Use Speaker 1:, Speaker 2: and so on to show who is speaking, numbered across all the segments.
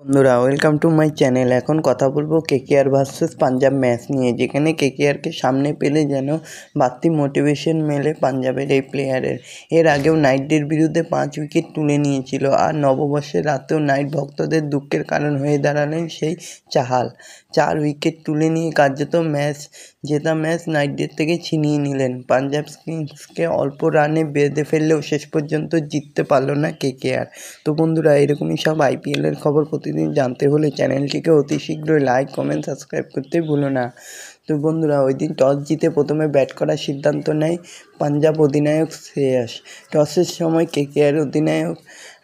Speaker 1: বন্ধুরা welcome to my channel. এখন কথা বলবো কেকেআর ভার্সেস পাঞ্জাব ম্যাচ নিয়ে, যেখানে কেকেআরকে সামনে পেলে যেন বাড়তি মোটিভেশন মেলে পাঞ্জাবের এই প্লেয়ারের। এর আগেও নাইটদের বিরুদ্ধে 5 উইকেট তুলে নিয়েছিল, আর নববর্ষের রাতেও নাইট ভক্তদের দুঃখের কারণ হয়ে দাঁড়ালেন সেই চাহাল। 4 উইকেট তুলে নিয়ে কার্যত জেতা ম্যাচ নাইটদের থেকে ছিনিয়ে নিলেন। পাঞ্জাব কিংসকে অল্প রানে বেঁধে ফেললেও শেষ পর্যন্ত জিততে পারল না কেকেআর। তো বন্ধুরা, এরকমই সব আইপিএলের খবর প্রতিদিন জানতে হলে চ্যানেলটিকে অতি শীঘ্রই লাইক, কমেন্ট, সাবস্ক্রাইব করতে ভুলো না। তো বন্ধুরা, ওই দিন টস জিতে প্রথমে ব্যাট করার সিদ্ধান্ত নেয় পাঞ্জাব অধিনায়ক শ্রেয়াস। টসের সময় কেকেআর অধিনায়ক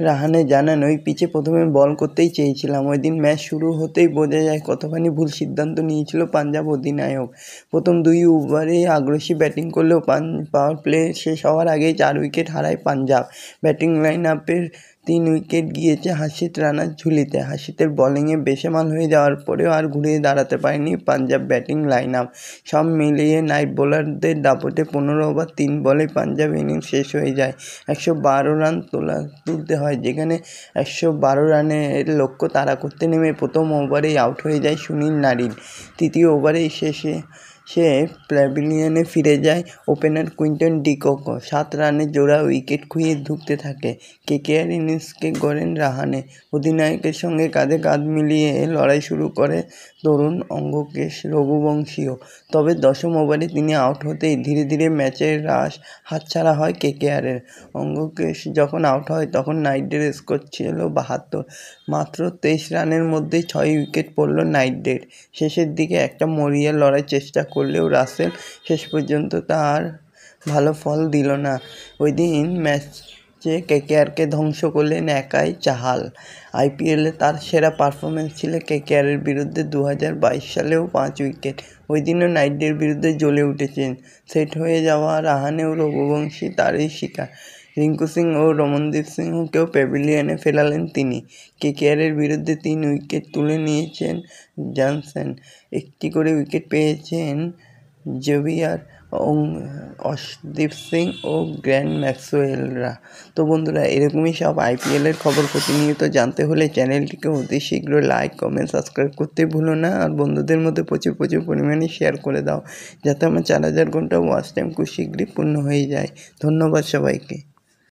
Speaker 1: রাহানে জানান, ওই পিচে প্রথমে বল করতেই চেয়েছিলাম। ওই দিন ম্যাচ শুরু হতেই বোঝা যায় কতখানি ভুল সিদ্ধান্ত নিয়েছিল পাঞ্জাব অধিনায়ক। প্রথম 2 ওভারে আগ্রাসী ব্যাটিং করলেও পাওয়ার প্লে শেষ হওয়ার আগেই 4 উইকেট হারায় পাঞ্জাব। ব্যাটিং লাইন আপের 3 উইকেট গিয়েছে হাসিত রানার ঝুলিতে। হাসিতের বোলিংয়ে বেসামাল হয়ে যাওয়ার পরেও আর ঘুরে দাঁড়াতে পারেনি পাঞ্জাব ব্যাটিং লাইন আপ। সব মিলিয়ে নাইট বোলারদের দাপটে 15 ওভার 3 বলে পাঞ্জাব ইনিংস শেষ হয়ে যায়। 112 রান তুলতে হয়, যেখানে 112 রানের লক্ষ্য তাড়া করতে নেমে প্রথম ওভারেই আউট হয়ে যায় সুনীল নারিন। তৃতীয় ওভারেই সে প্যাভিলিয়নে ফিরে যায় ওপেনার কুইন্টন ডি কক। 7 রানের জোড়া উইকেট খুঁয়ে ধুঁকতে থাকে। কেকেআর ইনিংসকে গড়েন রাহানে। অধিনায়কের সঙ্গে কাঁধে কাঁধ মিলিয়ে লড়াই শুরু করে তরুণ অঙ্গকেশ রঘুবংশীও। তবে 10ম ওভারে তিনি আউট হতেই ধীরে ধীরে ম্যাচের রাশ হাতছাড়া হয় কেকেআরের। অঙ্গকেশ যখন আউট হয় তখন নাইটদের স্কোর ছিল 72। মাত্র 23 রানের মধ্যেই 6 উইকেট পড়ল নাইটদের। শেষের দিকে একটা মরিয়া লড়াই চেষ্টা করলেও রাসেল শেষ পর্যন্ত তার ভালো ফল দিল না। ওই দিন ম্যাচে কেকেআরকে ধ্বংস করলেন একাই চাহাল। আইপিএলে তার সেরা পারফরমেন্স ছিল কেকেআরের বিরুদ্ধে 2022 সালেও 5 উইকেট। ওই দিনও নাইটদের বিরুদ্ধে জ্বলে উঠেছেন। সেট হয়ে যাওয়া রাহানে ও রঘুবংশী তারই শিকার। রিঙ্কু সিং ও রমনদীপ সিংকেও প্যাভিলিয়নে ফেরালেন তিনি। কেকেআরের বিরুদ্ধে 3 উইকেট তুলে নিয়েছেন জনসন। 1টি করে উইকেট পেয়েছেন জেভিয়ার, অর্শদীপ সিং ও গ্লেন ম্যাক্সওয়েলরা। তো বন্ধুরা, এরকমই সব আইপিএলের খবর প্রতিনিয়ত জানতে হলে চ্যানেলটিকে অতি শীঘ্র লাইক, কমেন্ট, সাবস্ক্রাইব করতে ভুলো না। আর বন্ধুদের মধ্যে প্রচুর পরিমাণে শেয়ার করে দাও, যাতে আমার 4000 ঘন্টা ওয়াচ টাইম খুব শীঘ্রই পূর্ণ হয়ে যায়। ধন্যবাদ সবাইকে।